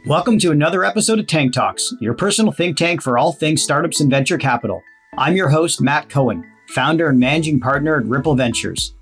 Welcome to another episode of Tank Talks, your personal think tank for all things startups and venture capital. I'm your host, Matt Cohen, founder and managing partner at Ripple Ventures.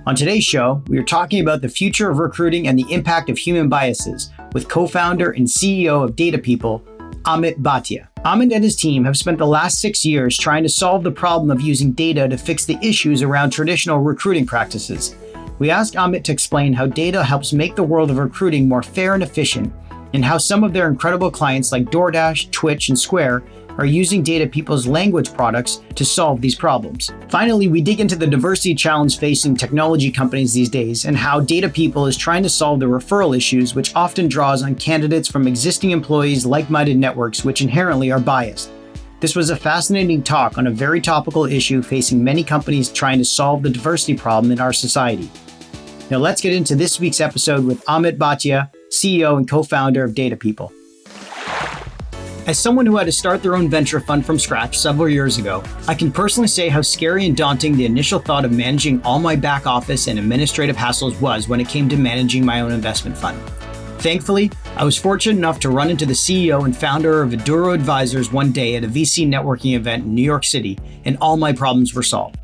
On today's show, we are talking about the future of recruiting and the impact of human biases with co-founder and CEO of Datapeople, Amit Bhatia. Amit and his team have spent the last 6 years trying to solve the problem of using data to fix the issues around traditional recruiting practices. We asked Amit to explain how data helps make the world of recruiting more fair and efficient, and how some of their incredible clients like DoorDash, Twitch, and Square are using Datapeople's language products to solve these problems. Finally, we dig into the diversity challenge facing technology companies these days and how Datapeople is trying to solve the referral issues, which often draws on candidates from existing employees' like-minded networks, which inherently are biased. This was a fascinating talk on a very topical issue facing many companies trying to solve the diversity problem in our society. Now let's get into this week's episode with Amit Bhatia, CEO and co-founder of Datapeople. As someone who had to start their own venture fund from scratch several years ago, I can personally say how scary and daunting the initial thought of managing all my back office and administrative hassles was when it came to managing my own investment fund. Thankfully, I was fortunate enough to run into the CEO and founder of Aduro Advisors one day at a VC networking event in New York City, and all my problems were solved.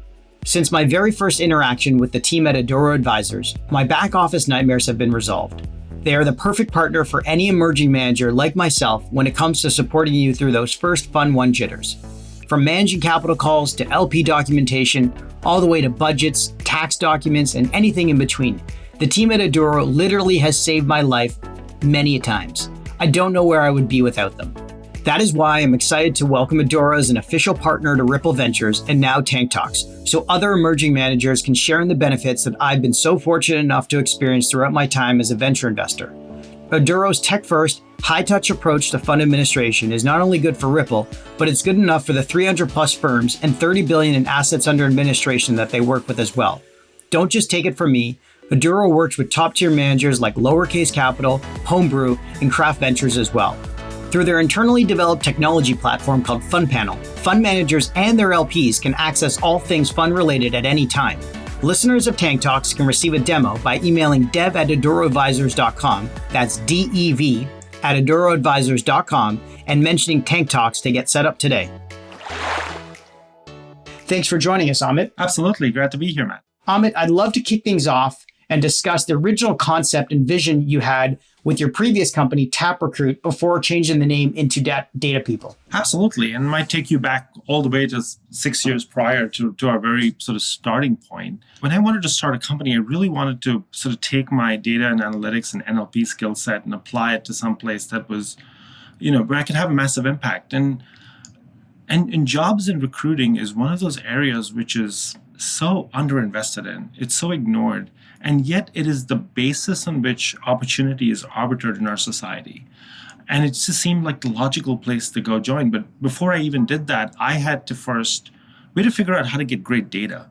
Since my very first interaction with the team at Aduro Advisors, my back office nightmares have been resolved. They are the perfect partner for any emerging manager like myself when it comes to supporting you through those first Fund 1 jitters. From managing capital calls to LP documentation, all the way to budgets, tax documents, and anything in between, the team at Aduro literally has saved my life many times. I don't know where I would be without them. That is why I'm excited to welcome Aduro as an official partner to Ripple Ventures and now Tank Talks, so other emerging managers can share in the benefits that I've been so fortunate enough to experience throughout my time as a venture investor. Aduro's tech-first, high-touch approach to fund administration is not only good for Ripple, but it's good enough for the 300-plus firms and $30 billion in assets under administration that they work with as well. Don't just take it from me. Aduro works with top-tier managers like Lowercase Capital, Homebrew, and Craft Ventures as well. Through their internally developed technology platform called Fund Panel, fund managers and their LPs can access all things fund-related at any time. Listeners of Tank Talks can receive a demo by emailing dev@aduroadvisors.com, that's DEV, at aduroadvisors.com, and mentioning Tank Talks to get set up today. Thanks for joining us, Amit. Absolutely. Glad to be here, Matt. Amit, I'd love to kick things off and discuss the original concept and vision you had with your previous company, TapRecruit, before changing the name into Datapeople. Absolutely. And might take you back all the way to 6 years prior to our very sort of starting point. When I wanted to start a company, I really wanted to sort of take my data and analytics and NLP skill set and apply it to some place that was, where I could have a massive impact. And jobs and recruiting is one of those areas which is so underinvested in. It's so ignored. And yet it is the basis on which opportunity is arbitered in our society. And it just seemed like the logical place to go join. But before I even did that, we had to figure out how to get great data.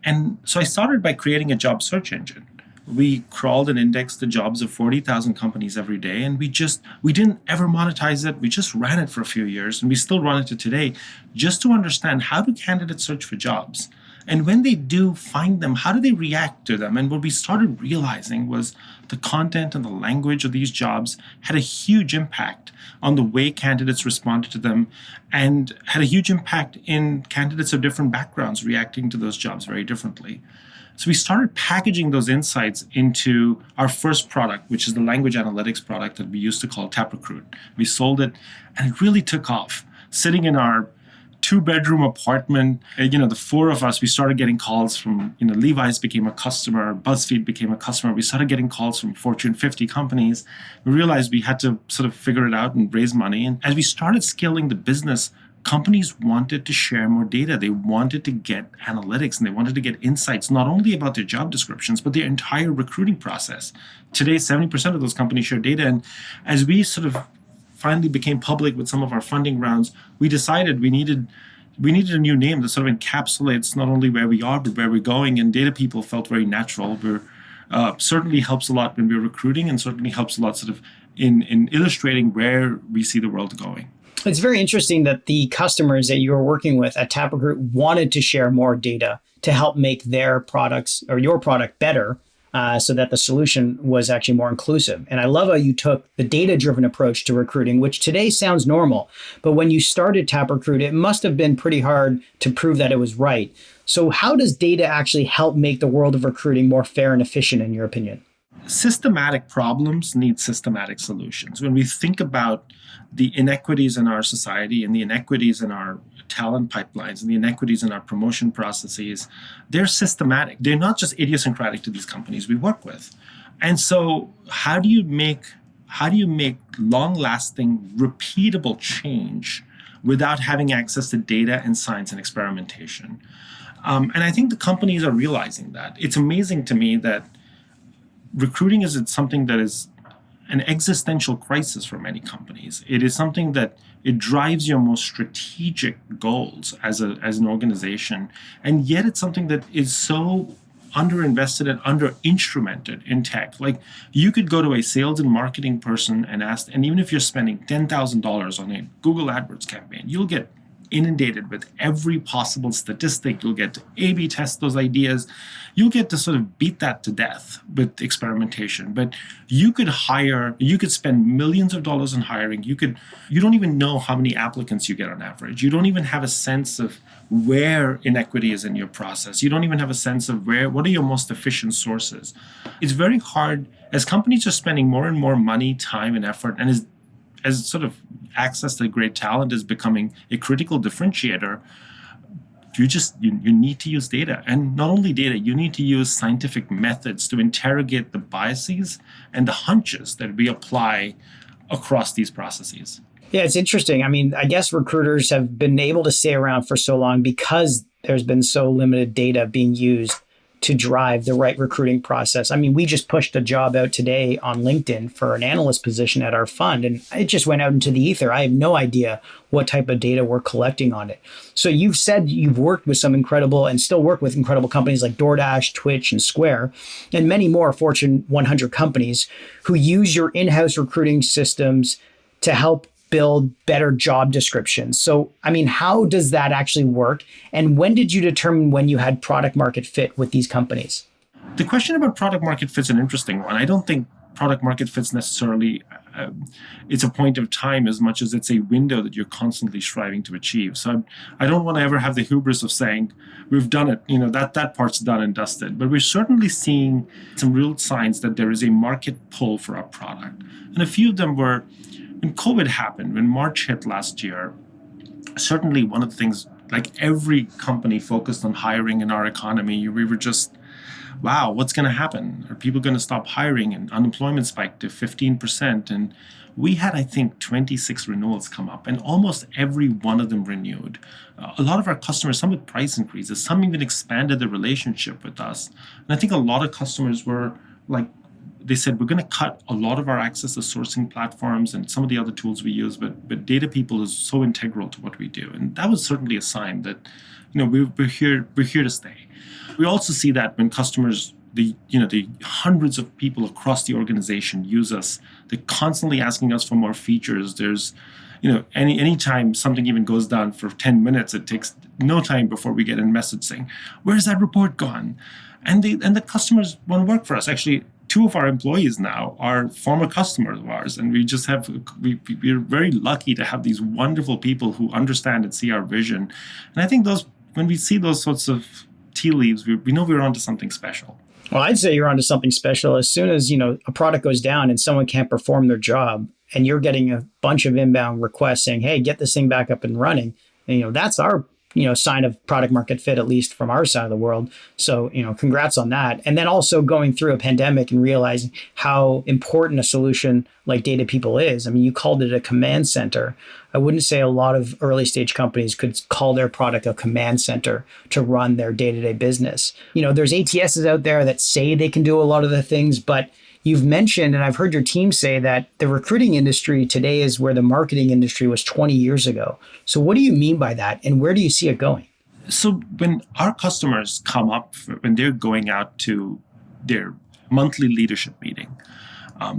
And so I started by creating a job search engine. We crawled and indexed the jobs of 40,000 companies every day. And we didn't ever monetize it. We just ran it for a few years. And we still run it to today just to understand, how do candidates search for jobs? And when they do find them, how do they react to them? And what we started realizing was the content and the language of these jobs had a huge impact on the way candidates responded to them, and had a huge impact in candidates of different backgrounds reacting to those jobs very differently. So we started packaging those insights into our first product, which is the language analytics product that we used to call TapRecruit. We sold it, and it really took off. Sitting in our 2-bedroom apartment, the four of us, we started getting calls from, Levi's became a customer, BuzzFeed became a customer. We started getting calls from Fortune 50 companies. We realized we had to sort of figure it out and raise money. And as we started scaling the business, companies wanted to share more data. They wanted to get analytics, and they wanted to get insights, not only about their job descriptions, but their entire recruiting process. Today, 70% of those companies share data. And as we sort of finally became public with some of our funding rounds, we decided we needed a new name that sort of encapsulates not only where we are, but where we're going. And Datapeople felt very natural. Certainly helps a lot when we're recruiting, and certainly helps a lot sort of in illustrating where we see the world going. It's very interesting that the customers that you were working with at TapRecruit wanted to share more data to help make their products or your product better. so that the solution was actually more inclusive. And I love how you took the data-driven approach to recruiting, which today sounds normal. But when you started TapRecruit, it must have been pretty hard to prove that it was right. So how does data actually help make the world of recruiting more fair and efficient, in your opinion? Systematic problems need systematic solutions. When we think about the inequities in our society and the inequities in our talent pipelines and the inequities in our promotion processes, they're systematic. They're not just idiosyncratic to these companies we work with. And so how do you make long-lasting, repeatable change without having access to data and science and experimentation? And I think the companies are realizing that. It's amazing to me that recruiting is something that is an existential crisis for many companies. It is something that it drives your most strategic goals as an organization. And yet it's something that is so underinvested and under-instrumented in tech. Like, you could go to a sales and marketing person and ask, and even if you're spending $10,000 on a Google AdWords campaign, you'll get inundated with every possible statistic. You'll get to A/B test those ideas. You'll get to sort of beat that to death with experimentation. But you could spend millions of dollars on hiring. You don't even know how many applicants you get on average. You don't even have a sense of where inequity is in your process. You don't even have a sense of what are your most efficient sources. It's very hard as companies are spending more and more money, time, and effort, and as sort of access to great talent is becoming a critical differentiator, you need to use data. And not only data, you need to use scientific methods to interrogate the biases and the hunches that we apply across these processes. Yeah, it's interesting. I mean, I guess recruiters have been able to stay around for so long because there's been so limited data being used to drive the right recruiting process. I mean, we just pushed a job out today on LinkedIn for an analyst position at our fund, and it just went out into the ether. I have no idea what type of data we're collecting on it. So you've said you've worked with some incredible and still work with incredible companies like DoorDash, Twitch, and Square, and many more Fortune 100 companies who use your in-house recruiting systems to help build better job descriptions. So, I mean, how does that actually work? And when did you determine when you had product market fit with these companies? The question about product market fit is an interesting one. I don't think product market fit's necessarily, it's a point of time as much as it's a window that you're constantly striving to achieve. So I don't want to ever have the hubris of saying, we've done it, that part's done and dusted. But we're certainly seeing some real signs that there is a market pull for our product. And a few of them were, when COVID happened, when March hit last year, certainly one of the things, like every company focused on hiring in our economy, we were just, wow, what's going to happen? Are people going to stop hiring? And unemployment spiked to 15%. And we had, I think, 26 renewals come up, and almost every one of them renewed. A lot of our customers, some with price increases, some even expanded the relationship with us. And I think a lot of customers were like, they said, we're going to cut a lot of our access to sourcing platforms and some of the other tools we use, but Datapeople is so integral to what we do. And that was certainly a sign that, we're here to stay. We also see that when customers, the hundreds of people across the organization use us, they're constantly asking us for more features. There's, any time something even goes down for 10 minutes, it takes no time before we get a message saying, where's that report gone? And the customers want to work for us. Actually, 2 of our employees now are former customers of ours, and we're very lucky to have these wonderful people who understand and see our vision. And I think when we see those sorts of tea leaves, we know we're onto something special. Well, I'd say you're onto something special. As soon as a product goes down and someone can't perform their job, and you're getting a bunch of inbound requests saying, "Hey, get this thing back up and running," and, that's our sign of product market fit, at least from our side of the world. So, congrats on that. And then also going through a pandemic and realizing how important a solution like Datapeople is. I mean, you called it a command center. I wouldn't say a lot of early stage companies could call their product a command center to run their day-to-day business. There's ATSs out there that say they can do a lot of the things, but you've mentioned, and I've heard your team say, that the recruiting industry today is where the marketing industry was 20 years ago. So what do you mean by that, and where do you see it going? So when our customers come up, when they're going out to their monthly leadership meeting,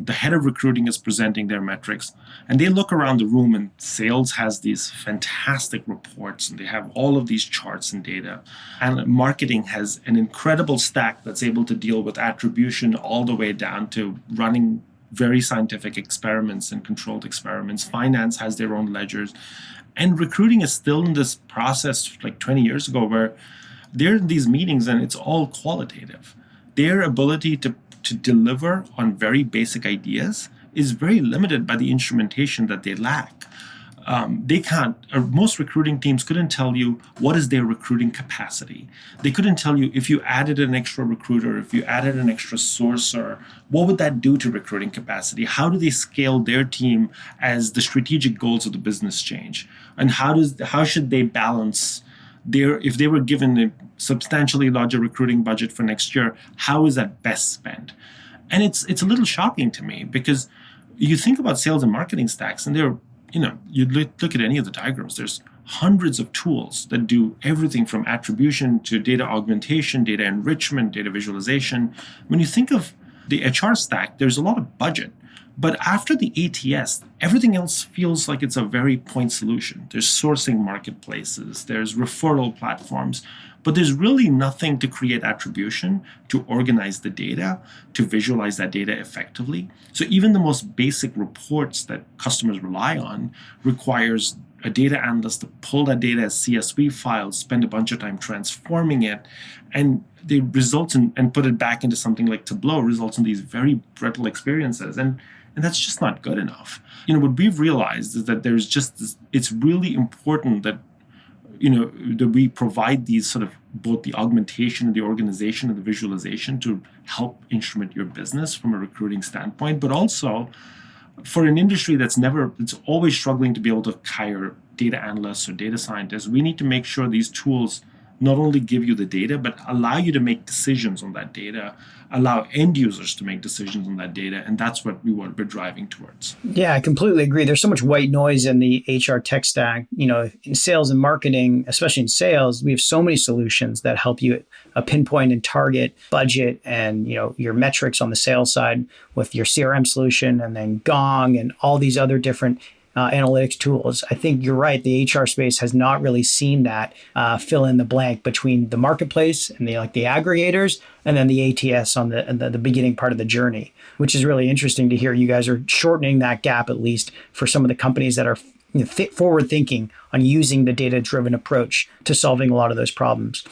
The head of recruiting is presenting their metrics, and they look around the room, and sales has these fantastic reports, and they have all of these charts and data. And marketing has an incredible stack that's able to deal with attribution all the way down to running very scientific experiments and controlled experiments. Finance has their own ledgers. And recruiting is still in this process like 20 years ago where they're in these meetings and it's all qualitative. Their ability to deliver on very basic ideas is very limited by the instrumentation that they lack. They can't, or most recruiting teams couldn't tell you what is their recruiting capacity. They couldn't tell you if you added an extra recruiter, if you added an extra sourcer, what would that do to recruiting capacity? How do they scale their team as the strategic goals of the business change? And how should they balance if they were given a substantially larger recruiting budget for next year, how is that best spent? And it's a little shocking to me because you think about sales and marketing stacks and you look at any of the diagrams, there's hundreds of tools that do everything from attribution to data augmentation, data enrichment, data visualization. When you think of the HR stack, there's a lot of budget. But after the ATS, everything else feels like it's a very point solution. There's sourcing marketplaces, there's referral platforms, but there's really nothing to create attribution, to organize the data, to visualize that data effectively. So even the most basic reports that customers rely on requires a data analyst to pull that data as CSV files, spend a bunch of time transforming it, and the results and put it back into something like Tableau results in these very brittle experiences. And that's just not good enough. What we've realized is that there's just this, it's really important that that we provide these sort of both the augmentation and the organization and the visualization to help instrument your business from a recruiting standpoint, but also for an industry it's always struggling to be able to hire data analysts or data scientists, we need to make sure these tools not only give you the data, but allow you to make decisions on that data, allow end users to make decisions on that data. And that's what we're driving towards. Yeah, I completely agree. There's so much white noise in the HR tech stack. In sales and marketing, especially in sales, we have so many solutions that help you pinpoint and target budget and, your metrics on the sales side with your CRM solution and then Gong and all these other different analytics tools. I think you're right. The HR space has not really seen that fill in the blank between the marketplace and the aggregators and then the ATS on the beginning part of the journey, which is really interesting to hear. You guys are shortening that gap, at least for some of the companies that are forward thinking on using the data-driven approach to solving a lot of those problems.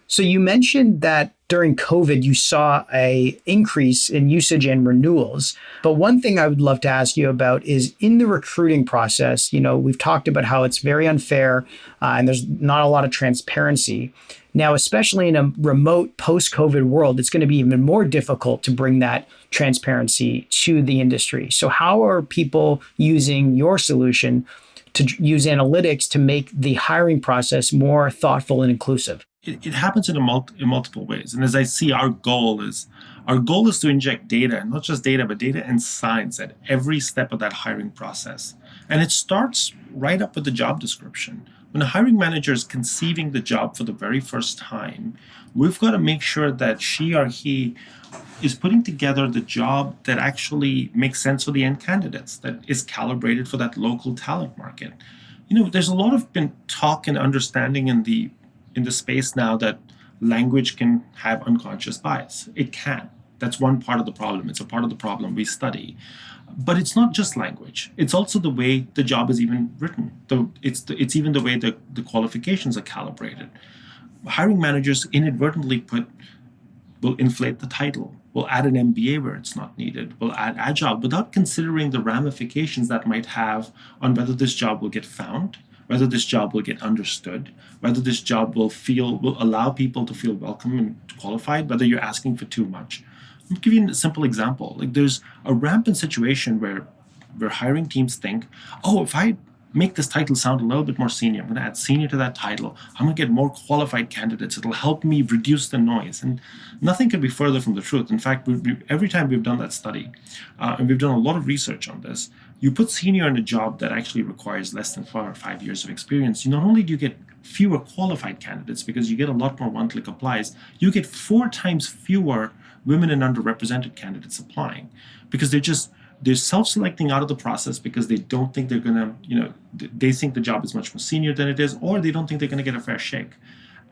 So you mentioned that during COVID, you saw an increase in usage and renewals. But one thing I would love to ask you about is in the recruiting process, we've talked about how it's very unfair and there's not a lot of transparency. Now, especially in a remote post-COVID world, it's going to be even more difficult to bring that transparency to the industry. So how are people using your solution to use analytics to make the hiring process more thoughtful and inclusive? It happens in multiple ways. And as I see, our goal is to inject data, and not just data, but data and science at every step of that hiring process. And it starts right up with the job description. When a hiring manager is conceiving the job for the very first time, we've got to make sure that she or he is putting together the job that actually makes sense for the end candidates, that is calibrated for that local talent market. There's a lot of been talk and understanding in the space now that language can have unconscious bias. It can. That's one part of the problem. It's a part of the problem we study. But it's not just language. It's also the way the job is even written. It's even the way the qualifications are calibrated. Hiring managers inadvertently will inflate the title, will add an MBA where it's not needed, will add agile without considering the ramifications that might have on whether this job will get found, whether this job will get understood, whether this job will allow people to feel welcome and qualified, whether you're asking for too much. I'll give you a simple example. There's a rampant situation where hiring teams think, if I make this title sound a little bit more senior, I'm going to add senior to that title, I'm going to get more qualified candidates. It'll help me reduce the noise. And nothing could be further from the truth. In fact, every time we've done that study, and we've done a lot of research on this, you put senior in a job that actually requires less than 4 or 5 years of experience, not only do you get fewer qualified candidates because you get a lot more one-click applies, you get 4 times fewer women and underrepresented candidates applying because they're self-selecting out of the process because they don't think they're going to, they think the job is much more senior than it is, or they don't think they're going to get a fair shake.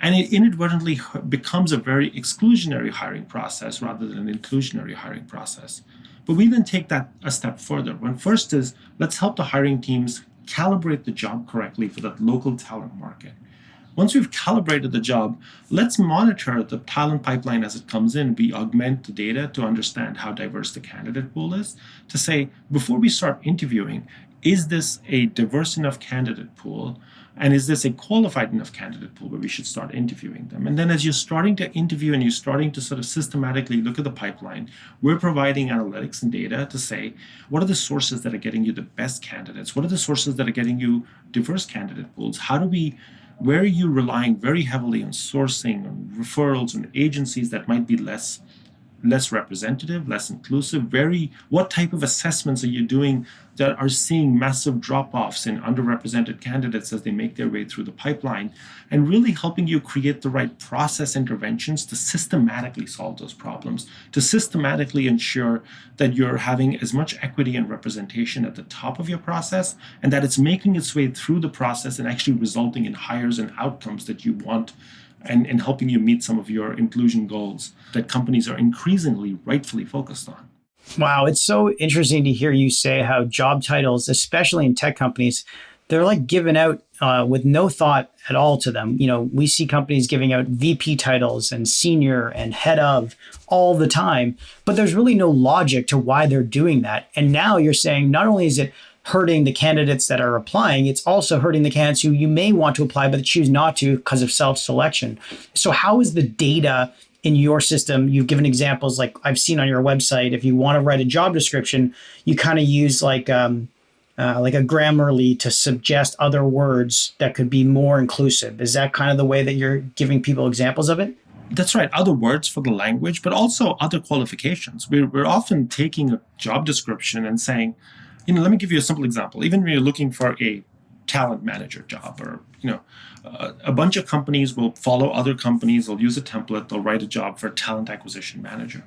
And it inadvertently becomes a very exclusionary hiring process rather than an inclusionary hiring process. But we then take that a step further. When first is, let's help the hiring teams calibrate the job correctly for that local talent market. Once we've calibrated the job, let's monitor the talent pipeline as it comes in. We augment the data to understand how diverse the candidate pool is, to say, before we start interviewing, is this a diverse enough candidate pool? And is this a qualified enough candidate pool where we should start interviewing them? And then as you're starting to interview and you're starting to sort of systematically look at the pipeline, we're providing analytics and data to say, what are the sources that are getting you the best candidates? What are the sources that are getting you diverse candidate pools? Where are you relying very heavily on sourcing, on referrals, on agencies that might be less representative, less inclusive? What type of assessments are you doing that are seeing massive drop-offs in underrepresented candidates as they make their way through the pipeline, and really helping you create the right process interventions to systematically solve those problems, to systematically ensure that you're having as much equity and representation at the top of your process, and that it's making its way through the process and actually resulting in hires and outcomes that you want, and helping you meet some of your inclusion goals that companies are increasingly rightfully focused on. Wow, it's so interesting to hear you say how job titles, especially in tech companies, they're like given out with no thought at all to them. We see companies giving out VP titles and senior and head of all the time, but there's really no logic to why they're doing that. And now you're saying not only is it hurting the candidates that are applying, it's also hurting the candidates who you may want to apply but choose not to because of self-selection. So how is the data in your system? You've given examples like I've seen on your website. If you want to write a job description, you kind of use like a Grammarly to suggest other words that could be more inclusive. Is that kind of the way that you're giving people examples of it? That's right. Other words for the language, but also other qualifications. We're often taking a job description and saying, let me give you a simple example. Even when you're looking for a talent manager job, or a bunch of companies will follow other companies. They'll use a template. They'll write a job for a talent acquisition manager,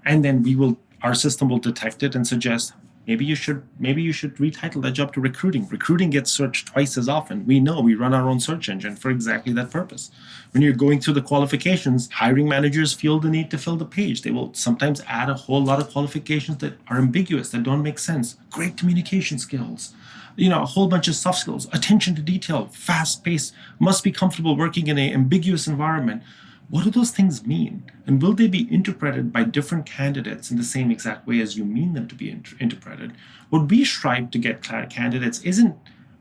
and then our system will detect it and suggest maybe you should retitle that job to recruiting. Recruiting gets searched twice as often. We run our own search engine for exactly that purpose. When you're going through the qualifications, hiring managers feel the need to fill the page. They will sometimes add a whole lot of qualifications that are ambiguous, that don't make sense. Great communication skills, a whole bunch of soft skills, attention to detail, fast pace, must be comfortable working in an ambiguous environment. What do those things mean? And will they be interpreted by different candidates in the same exact way as you mean them to be interpreted? What we strive to get candidates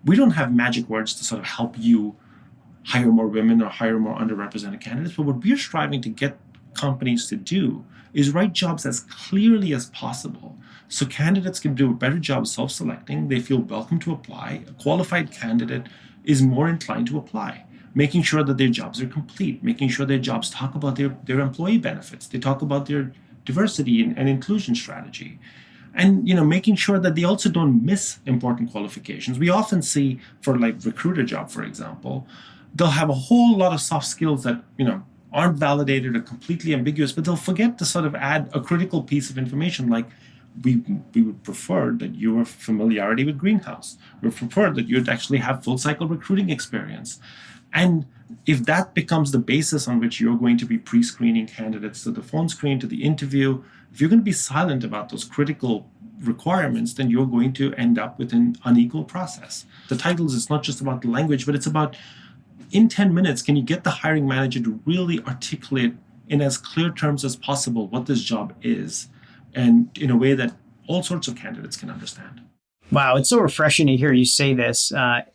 we don't have magic words to sort of help you hire more women or hire more underrepresented candidates, but what we're striving to get companies to do is write jobs as clearly as possible so candidates can do a better job of self-selecting. They feel welcome to apply. A qualified candidate is more inclined to apply, making sure that their jobs are complete, making sure their jobs talk about their employee benefits. They talk about their diversity and inclusion strategy. And making sure that they also don't miss important qualifications. We often see for like recruiter job, for example, they'll have a whole lot of soft skills that aren't validated or completely ambiguous, but they'll forget to sort of add a critical piece of information like, we would prefer that your familiarity with Greenhouse. We prefer that you'd actually have full cycle recruiting experience. And if that becomes the basis on which you're going to be pre-screening candidates to the phone screen, to the interview, if you're going to be silent about those critical requirements, then you're going to end up with an unequal process. The titles, it's not just about the language, but it's about, in 10 minutes, can you get the hiring manager to really articulate in as clear terms as possible what this job is, and in a way that all sorts of candidates can understand. Wow, it's so refreshing to hear you say this.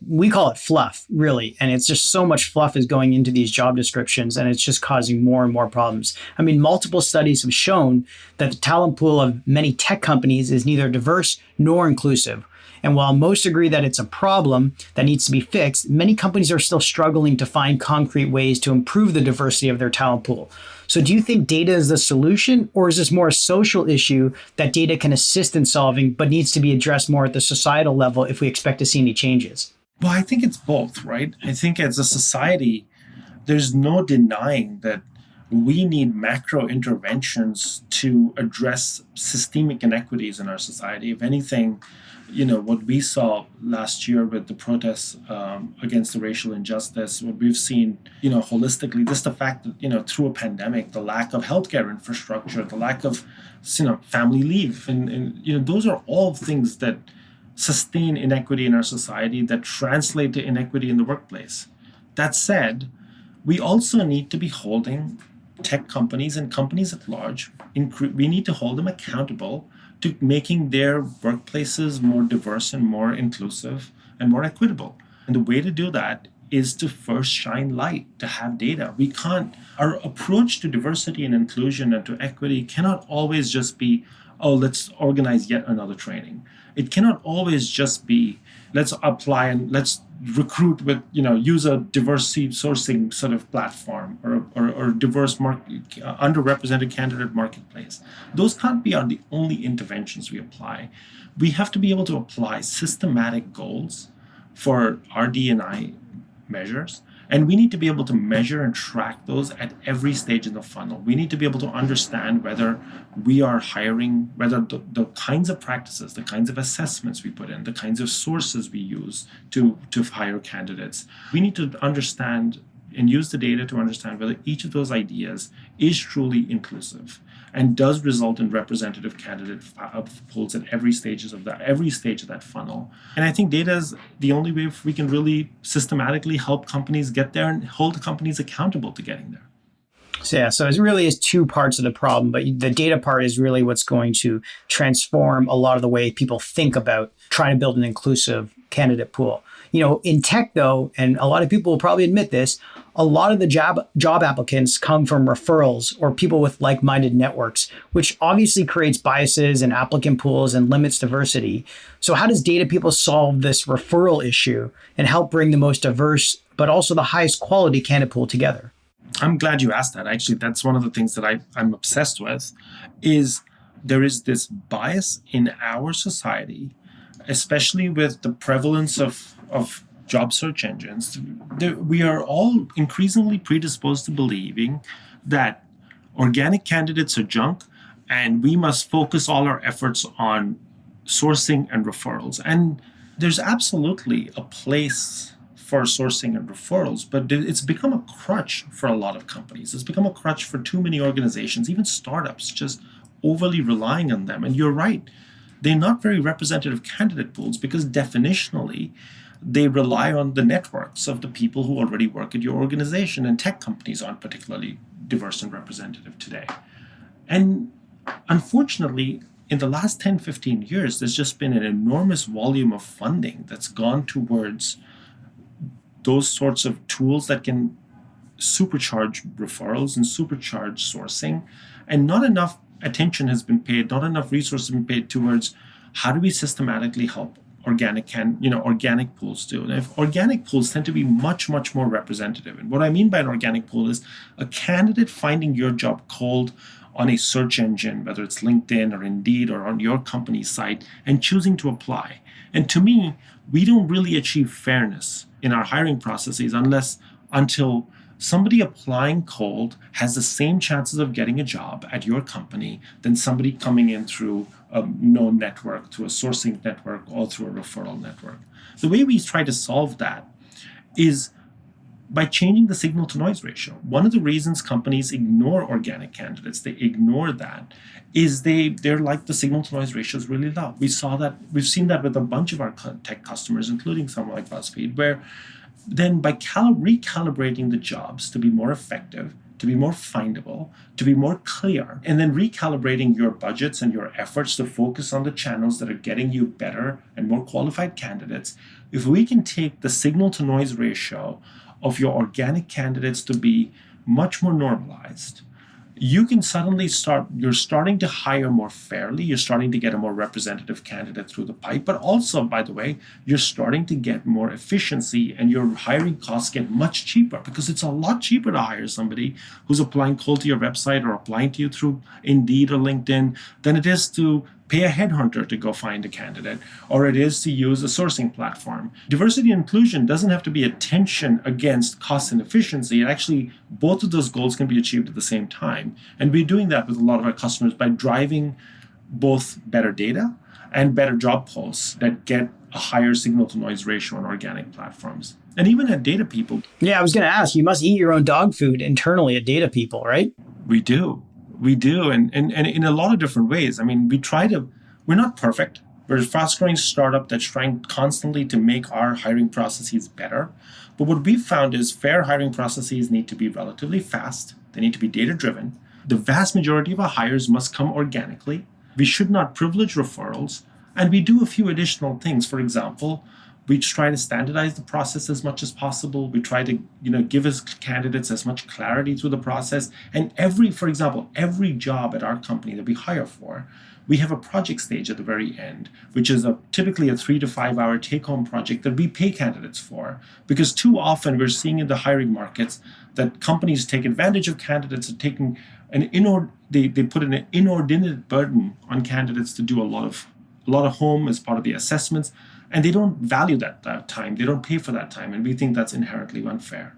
We call it fluff, really. And it's just so much fluff is going into these job descriptions, and it's just causing more and more problems. I mean, multiple studies have shown that the talent pool of many tech companies is neither diverse nor inclusive. And while most agree that it's a problem that needs to be fixed, many companies are still struggling to find concrete ways to improve the diversity of their talent pool. So do you think data is the solution, or is this more a social issue that data can assist in solving, but needs to be addressed more at the societal level if we expect to see any changes? Well, I think it's both, right? I think as a society, there's no denying that we need macro interventions to address systemic inequities in our society. If anything, what we saw last year with the protests against the racial injustice, what we've seen, holistically, just the fact that, through a pandemic, the lack of healthcare infrastructure, the lack of, family leave, and those are all things that sustain inequity in our society, that translate to inequity in the workplace. That said, we also need to be holding tech companies and companies at large, we need to hold them accountable to making their workplaces more diverse and more inclusive and more equitable. And the way to do that is to first shine light, to have data. Our approach to diversity and inclusion and to equity cannot always just be, let's organize yet another training. It cannot always just be, let's apply and let's recruit with, use a diversity sourcing sort of platform or diverse underrepresented candidate marketplace. Those can't be the only interventions we apply. We have to be able to apply systematic goals for our D&I measures. And we need to be able to measure and track those at every stage in the funnel. We need to be able to understand whether we are hiring, whether the kinds of practices, the kinds of assessments we put in, the kinds of sources we use to hire candidates. We need to understand and use the data to understand whether each of those ideas is truly inclusive and does result in representative candidate pools at every stage of that funnel. And I think data is the only way we can really systematically help companies get there and hold companies accountable to getting there. So it really is two parts of the problem, but the data part is really what's going to transform a lot of the way people think about trying to build an inclusive candidate pool. In tech, though, and a lot of people will probably admit this, a lot of the job applicants come from referrals or people with like-minded networks, which obviously creates biases in applicant pools and limits diversity. So how does Datapeople solve this referral issue and help bring the most diverse, but also the highest quality candidate pool together? I'm glad you asked that. Actually, that's one of the things that I'm obsessed with, is there is this bias in our society, especially with the prevalence of job search engines. We are all increasingly predisposed to believing that organic candidates are junk and we must focus all our efforts on sourcing and referrals. And there's absolutely a place for sourcing and referrals, but it's become a crutch for a lot of companies. It's become a crutch for too many organizations, even startups, just overly relying on them. And you're right, they're not very representative candidate pools because definitionally, they rely on the networks of the people who already work at your organization, and tech companies aren't particularly diverse and representative today. And unfortunately, in the last 10, 15 years, there's just been an enormous volume of funding that's gone towards those sorts of tools that can supercharge referrals and supercharge sourcing. And not enough attention has been paid, not enough resources have been paid towards how do we systematically help organic pools do. And if organic pools tend to be much, much more representative. And what I mean by an organic pool is a candidate finding your job cold on a search engine, whether it's LinkedIn or Indeed or on your company's site, and choosing to apply. And to me, we don't really achieve fairness in our hiring processes until somebody applying cold has the same chances of getting a job at your company than somebody coming in through a known network, through a sourcing network, or through a referral network. The way we try to solve that is by changing the signal to noise ratio. One of the reasons companies ignore organic candidates, they ignore that, is they're like the signal to noise ratio is really low. We've seen that with a bunch of our tech customers, including someone like BuzzFeed, where then by recalibrating the jobs to be more effective, to be more findable, to be more clear, and then recalibrating your budgets and your efforts to focus on the channels that are getting you better and more qualified candidates, if we can take the signal to noise ratio of your organic candidates to be much more normalized, you can suddenly you're starting to hire more fairly, you're starting to get a more representative candidate through the pipe, but also, by the way, you're starting to get more efficiency and your hiring costs get much cheaper because it's a lot cheaper to hire somebody who's applying cold to your website or applying to you through Indeed or LinkedIn than it is to pay a headhunter to go find a candidate, or it is to use a sourcing platform. Diversity and inclusion doesn't have to be a tension against cost and efficiency. It actually, both of those goals can be achieved at the same time. And we're doing that with a lot of our customers by driving both better data and better job posts that get a higher signal to noise ratio on organic platforms. And even at Datapeople. Yeah, I was going to ask, you must eat your own dog food internally at Datapeople, right? We do. And in a lot of different ways. I mean, we're not perfect. We're a fast growing startup that's trying constantly to make our hiring processes better. But what we've found is fair hiring processes need to be relatively fast. They need to be data driven. The vast majority of our hires must come organically. We should not privilege referrals. And we do a few additional things. For example, we try to standardize the process as much as possible. We try to, give us candidates as much clarity through the process. And for example, every job at our company that we hire for, we have a project stage at the very end, which is typically a 3 to 5 hour take-home project that we pay candidates for. Because too often we're seeing in the hiring markets that companies take advantage of candidates and taking they put an inordinate burden on candidates to do a lot of home as part of the assessments. And they don't value that time. They don't pay for that time. And we think that's inherently unfair.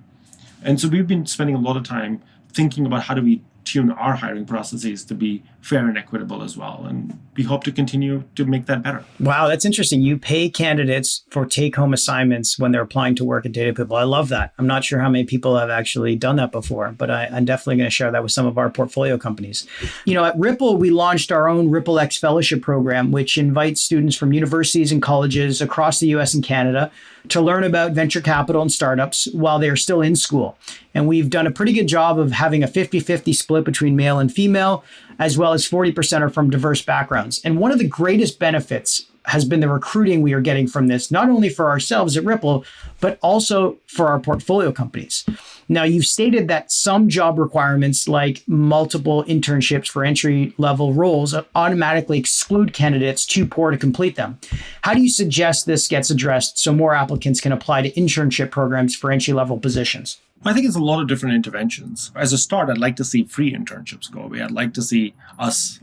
And so we've been spending a lot of time thinking about how do we tune our hiring processes to be fair and equitable as well. And we hope to continue to make that better. Wow, that's interesting. You pay candidates for take-home assignments when they're applying to work at Datapeople. I love that. I'm not sure how many people have actually done that before, but I'm definitely going to share that with some of our portfolio companies. At Ripple, we launched our own Ripple X Fellowship program, which invites students from universities and colleges across the US and Canada to learn about venture capital and startups while they're still in school. And we've done a pretty good job of having a 50-50 split between male and female, as well as 40% are from diverse backgrounds. And one of the greatest benefits has been the recruiting we are getting from this, not only for ourselves at Ripple, but also for our portfolio companies. Now, you've stated that some job requirements like multiple internships for entry-level roles automatically exclude candidates too poor to complete them. How do you suggest this gets addressed so more applicants can apply to internship programs for entry-level positions? I think it's a lot of different interventions. As a start, I'd like to see free internships go away. I'd like to see us,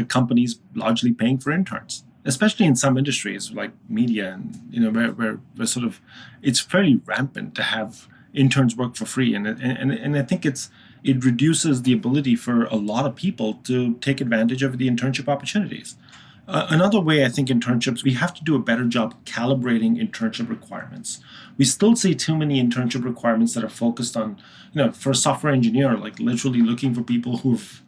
companies, largely paying for interns, especially in some industries like media, and where sort of it's fairly rampant to have interns work for free, and I think it reduces the ability for a lot of people to take advantage of the internship opportunities. Another way I think internships, we have to do a better job calibrating internship requirements. We still see too many internship requirements that are focused on, for a software engineer, like literally looking for people who've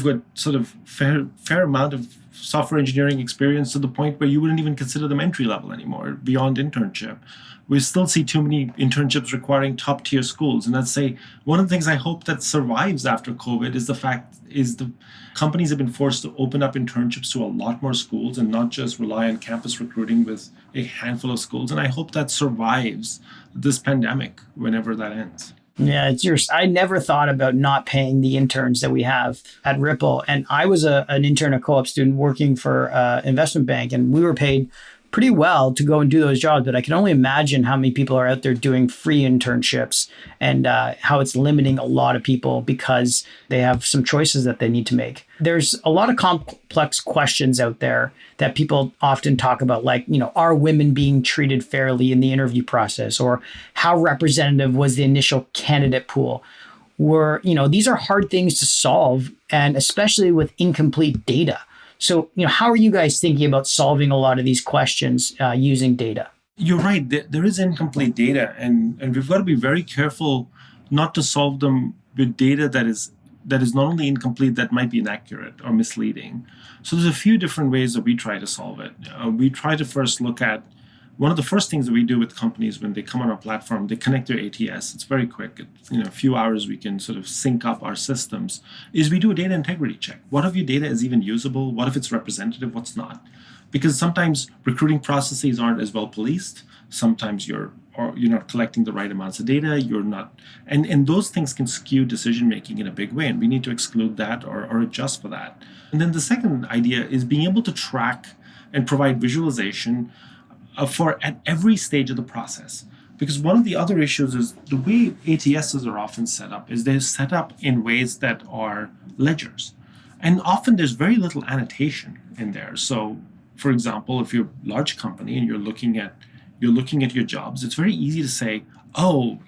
got sort of fair amount of software engineering experience to the point where you wouldn't even consider them entry level anymore, beyond internship. We still see too many internships requiring top tier schools. And I'd say one of the things I hope that survives after COVID is the companies have been forced to open up internships to a lot more schools and not just rely on campus recruiting with a handful of schools. And I hope that survives this pandemic whenever that ends. Yeah, I never thought about not paying the interns that we have at Ripple. And I was an intern, a co-op student working for an investment bank, and we were paid pretty well to go and do those jobs. But I can only imagine how many people are out there doing free internships and how it's limiting a lot of people because they have some choices that they need to make. There's a lot of complex questions out there that people often talk about, like, are women being treated fairly in the interview process? Or how representative was the initial candidate pool? These are hard things to solve, and especially with incomplete data. So, how are you guys thinking about solving a lot of these questions using data? You're right. There is incomplete data, and we've got to be very careful not to solve them with data that is not only incomplete, that might be inaccurate or misleading. So there's a few different ways that we try to solve it. We try to first look at one of the first things that we do with companies when they come on our platform, they connect their ATS. It's very quick. A few hours we can sort of sync up our systems, is we do a data integrity check. What if your data is even usable? What if it's representative? What's not? Because sometimes recruiting processes aren't as well policed. Sometimes you're not collecting the right amounts of data. You're not, and those things can skew decision making in a big way. And we need to exclude that or adjust for that. And then the second idea is being able to track and provide visualization at every stage of the process. Because one of the other issues is the way ATSs are often set up is they're set up in ways that are ledgers. And often there's very little annotation in there. So, for example, if you're a large company and you're looking at your jobs, it's very easy to say, oh,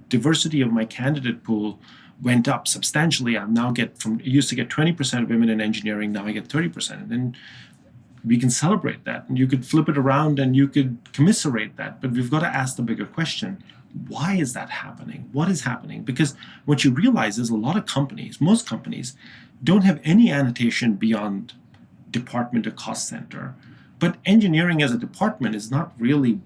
diversity of my candidate pool went up substantially. I now used to get 20% of women in engineering, now I get 30%. And then we can celebrate that. And you could flip it around and you could commiserate that. But we've got to ask the bigger question. Why is that happening? What is happening? Because what you realize is a lot of companies, most companies, don't have any annotation beyond department or cost center. But engineering as a department is not really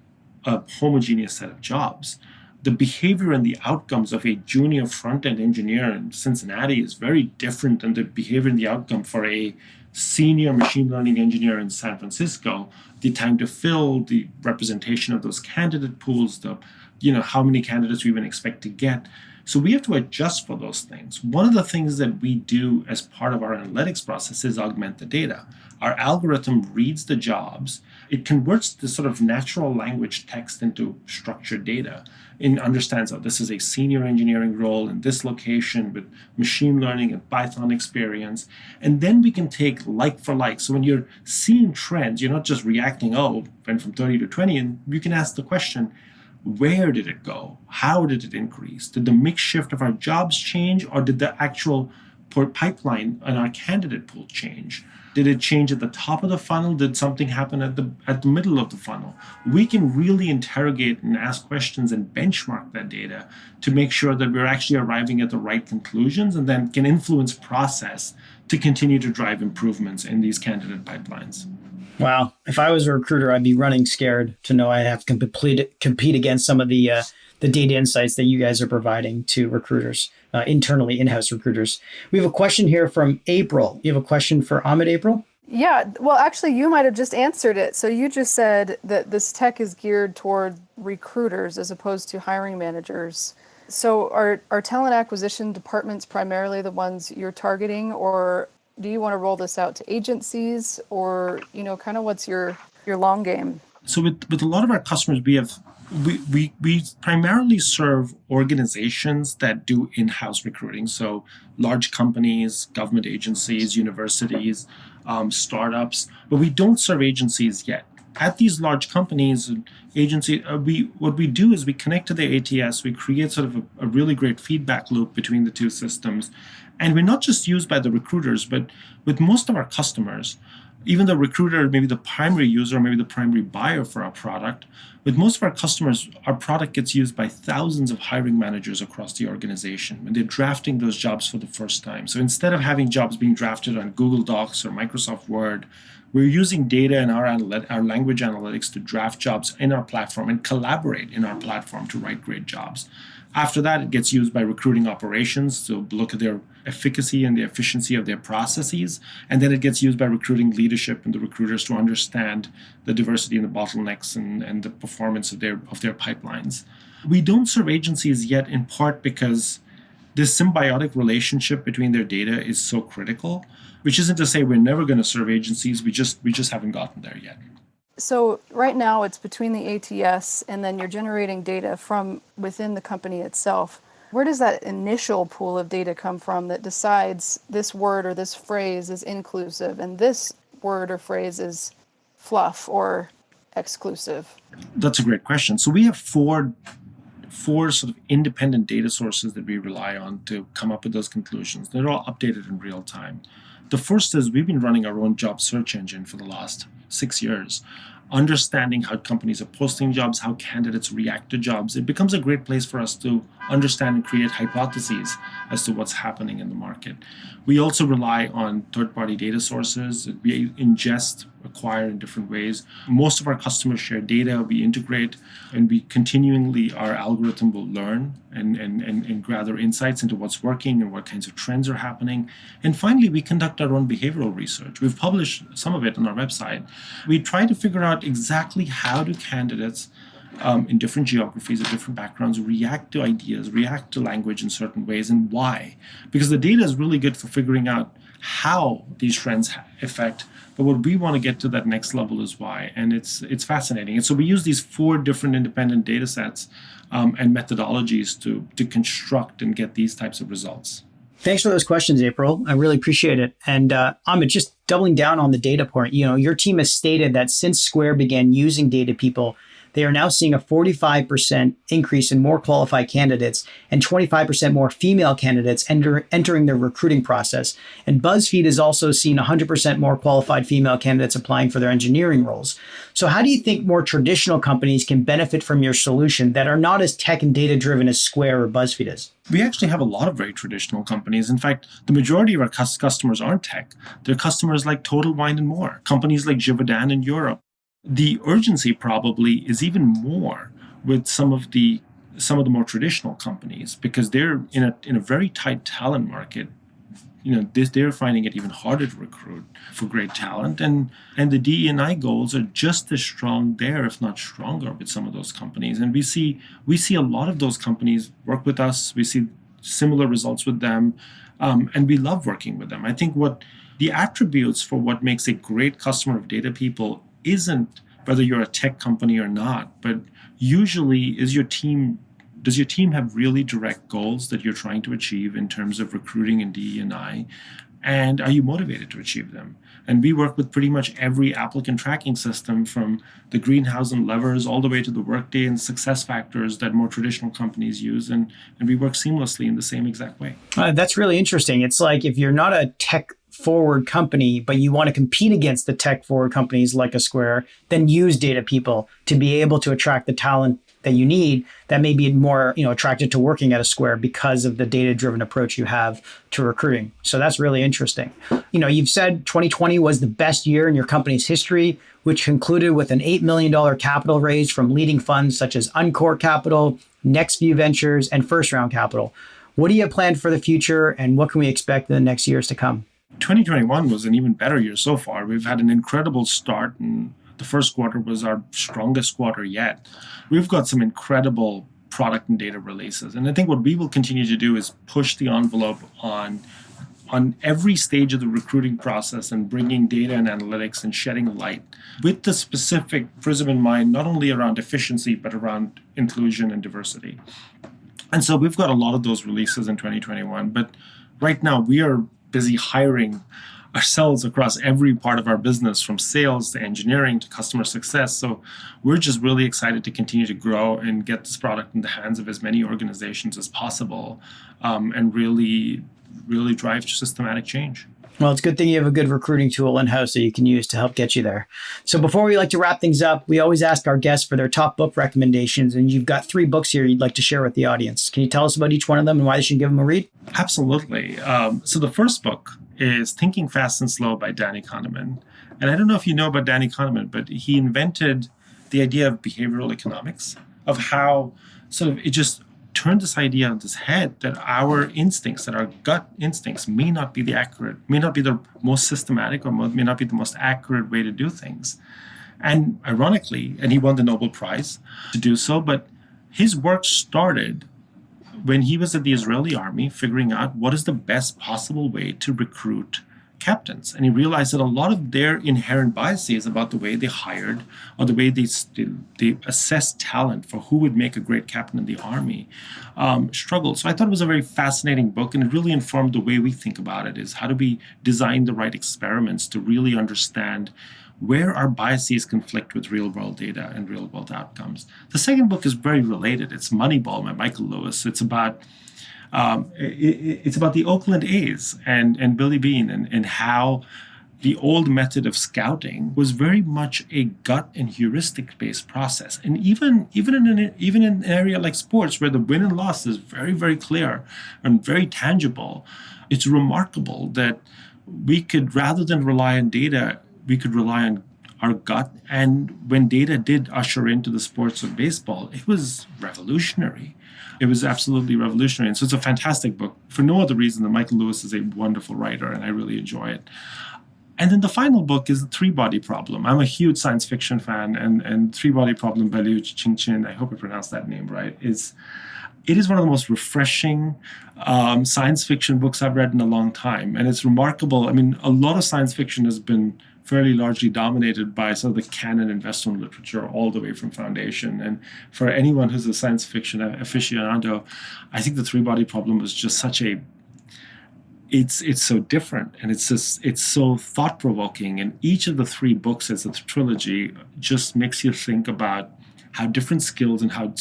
a homogeneous set of jobs. The behavior and the outcomes of a junior front-end engineer in Cincinnati is very different than the behavior and the outcome for a senior machine learning engineer in San Francisco. The time to fill, the representation of those candidate pools, how many candidates we even expect to get. So we have to adjust for those things. One of the things that we do as part of our analytics process is augment the data. Our algorithm reads the jobs. It converts the sort of natural language text into structured data and understands, this is a senior engineering role in this location with machine learning and Python experience. And then we can take like for like. So when you're seeing trends, you're not just reacting, went from 30 to 20, and you can ask the question, where did it go? How did it increase? Did the mix shift of our jobs change, or did the actual pipeline and our candidate pool change? Did it change at the top of the funnel? Did something happen at the middle of the funnel? We can really interrogate and ask questions and benchmark that data to make sure that we're actually arriving at the right conclusions, and then can influence process to continue to drive improvements in these candidate pipelines. Wow. If I was a recruiter, I'd be running scared to know I'd have to compete against some of the data insights that you guys are providing to recruiters, internally, in-house recruiters. We have a question here from April. You have a question for Amit, April? Yeah. Well, actually, you might have just answered it. So you just said that this tech is geared toward recruiters as opposed to hiring managers. So are talent acquisition departments primarily the ones you're targeting, or do you want to roll this out to agencies, or, kind of what's your long game? So with a lot of our customers, we primarily serve organizations that do in-house recruiting. So large companies, government agencies, universities, startups, but we don't serve agencies yet. At these large companies and agencies, what we do is we connect to the ATS. We create sort of a really great feedback loop between the two systems. And we're not just used by the recruiters, but with most of our customers, even the recruiter may be the primary user, maybe the primary buyer for our product. With most of our customers, our product gets used by thousands of hiring managers across the organization when they're drafting those jobs for the first time. So instead of having jobs being drafted on Google Docs or Microsoft Word, we're using data and our language analytics to draft jobs in our platform and collaborate in our platform to write great jobs. After that, it gets used by recruiting operations to look at their efficacy and the efficiency of their processes. And then it gets used by recruiting leadership and the recruiters to understand the diversity and the bottlenecks and the performance of their pipelines. We don't serve agencies yet, in part because this symbiotic relationship between their data is so critical, which isn't to say we're never going to serve agencies. We just haven't gotten there yet. So right now it's between the ATS and then you're generating data from within the company itself. Where does that initial pool of data come from that decides this word or this phrase is inclusive and this word or phrase is fluff or exclusive? That's a great question. So we have four sort of independent data sources that we rely on to come up with those conclusions. They're all updated in real time. The first is we've been running our own job search engine for the last 6 years, understanding how companies are posting jobs, how candidates react to jobs. It becomes a great place for us to understand and create hypotheses as to what's happening in the market. We also rely on third-party data sources that we ingest, acquire in different ways. Most of our customers share data, we integrate, and we continually, our algorithm will learn and gather insights into what's working and what kinds of trends are happening. And finally, we conduct our own behavioral research. We've published some of it on our website. We try to figure out exactly how do candidates in different geographies or different backgrounds react to ideas, react to language in certain ways, and why. Because the data is really good for figuring out how these trends affect, but what we want to get to that next level is why. And it's fascinating. And so we use these 4 different independent data sets and methodologies to construct and get these types of results. Thanks for those questions, April. I really appreciate it. And Amit, just doubling down on the data point, your team has stated that since Square began using Data People, they are now seeing a 45% increase in more qualified candidates and 25% more female candidates entering the recruiting process. And BuzzFeed has also seen 100% more qualified female candidates applying for their engineering roles. So how do you think more traditional companies can benefit from your solution that are not as tech and data driven as Square or BuzzFeed is? We actually have a lot of very traditional companies. In fact, the majority of our customers aren't tech. They're customers like Total Wine & More, companies like Givaudan in Europe. The urgency probably is even more with some of the more traditional companies because they're in a very tight talent market. They're finding it even harder to recruit for great talent, and the DE&I goals are just as strong there, if not stronger, with some of those companies. And we see a lot of those companies work with us. We see similar results with them, and we love working with them. I think what the attributes for what makes a great customer of Data People isn't whether you're a tech company or not, but usually does your team have really direct goals that you're trying to achieve in terms of recruiting and DE&I, and are you motivated to achieve them? And we work with pretty much every applicant tracking system from the greenhouse and levers all the way to the Workday and success factors that more traditional companies use, and we work seamlessly in the same exact way. That's really interesting. It's like if you're not a tech forward company, but you want to compete against the tech forward companies like a Square, then use Data People to be able to attract the talent that you need that may be more attracted to working at a Square because of the data-driven approach you have to recruiting. So that's really interesting. You've said 2020 was the best year in your company's history, which concluded with an $8 million capital raise from leading funds such as Encore Capital, NextView Ventures, and First Round Capital. What do you have planned for the future, and what can we expect in the next years to come? 2021 was an even better year so far. We've had an incredible start, and the first quarter was our strongest quarter yet. We've got some incredible product and data releases. And I think what we will continue to do is push the envelope on every stage of the recruiting process and bringing data and analytics and shedding light with the specific prism in mind, not only around efficiency, but around inclusion and diversity. And so we've got a lot of those releases in 2021. But right now we are busy hiring ourselves across every part of our business, from sales to engineering to customer success. So we're just really excited to continue to grow and get this product in the hands of as many organizations as possible, and really drive systematic change. Well, it's a good thing you have a good recruiting tool in-house that you can use to help get you there. So before we like to wrap things up, we always ask our guests for their top book recommendations, and you've got 3 books here you'd like to share with the audience. Can you tell us about each one of them and why they should give them a read? Absolutely. So the first book is Thinking Fast and Slow by Danny Kahneman. And I don't know if you know about Danny Kahneman, but he invented the idea of behavioral economics, of how it just turned this idea on its head that our instincts, that our gut instincts may not be the most systematic, or may not be the most accurate way to do things. And ironically, and he won the Nobel Prize to do so, but his work started when he was at the Israeli army figuring out what is the best possible way to recruit captains. And he realized that a lot of their inherent biases about the way they hired or the way they assessed talent for who would make a great captain in the army struggled. So I thought it was a very fascinating book, and it really informed the way we think about it, is how do we design the right experiments to really understand where our biases conflict with real-world data and real-world outcomes. The second book is very related. It's Moneyball by Michael Lewis. It's about the Oakland A's and Billy Beane and how the old method of scouting was very much a gut and heuristic-based process. And even in an area like sports, where the win and loss is very, very clear and very tangible, it's remarkable that we could, rather than rely on data, we could rely on our gut. And when data did usher into the sports of baseball, it was revolutionary. It was absolutely revolutionary. And so it's a fantastic book for no other reason than Michael Lewis is a wonderful writer, and I really enjoy it. And then the final book is The Three-Body Problem. I'm a huge science fiction fan, and Three-Body Problem by Liu Chin, I hope I pronounced that name right, it is one of the most refreshing science fiction books I've read in a long time. And it's remarkable. I mean, a lot of science fiction has been fairly largely dominated by some of the canon and Western literature, all the way from Foundation. And for anyone who's a science fiction aficionado, I think The Three-Body Problem was just such a it's so different, and it's so thought-provoking. And each of the three books as a trilogy just makes you think about how different skills and how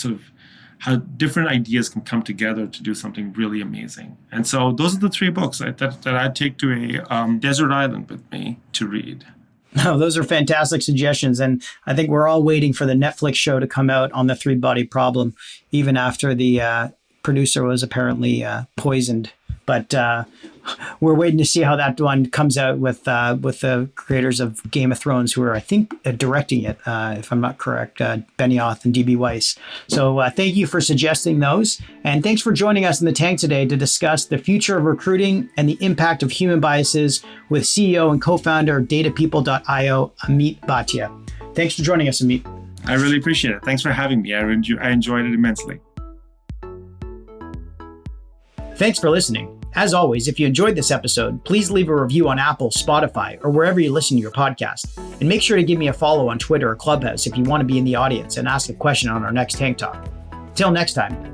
different ideas can come together to do something really amazing. And so those are the three books that I take to a desert island with me to read. No, those are fantastic suggestions. And I think we're all waiting for the Netflix show to come out on the three-body problem, even after the producer was apparently poisoned. But we're waiting to see how that one comes out with the creators of Game of Thrones, who are, I think, directing it, if I'm not correct, Benioff and D.B. Weiss. So thank you for suggesting those. And thanks for joining us in the tank today to discuss the future of recruiting and the impact of human biases with CEO and co-founder of Datapeople.io, Amit Bhatia. Thanks for joining us, Amit. I really appreciate it. Thanks for having me. I enjoyed it immensely. Thanks for listening. As always, if you enjoyed this episode, please leave a review on Apple, Spotify, or wherever you listen to your podcast. And make sure to give me a follow on Twitter or Clubhouse if you want to be in the audience and ask a question on our next Tank Talk. Until next time,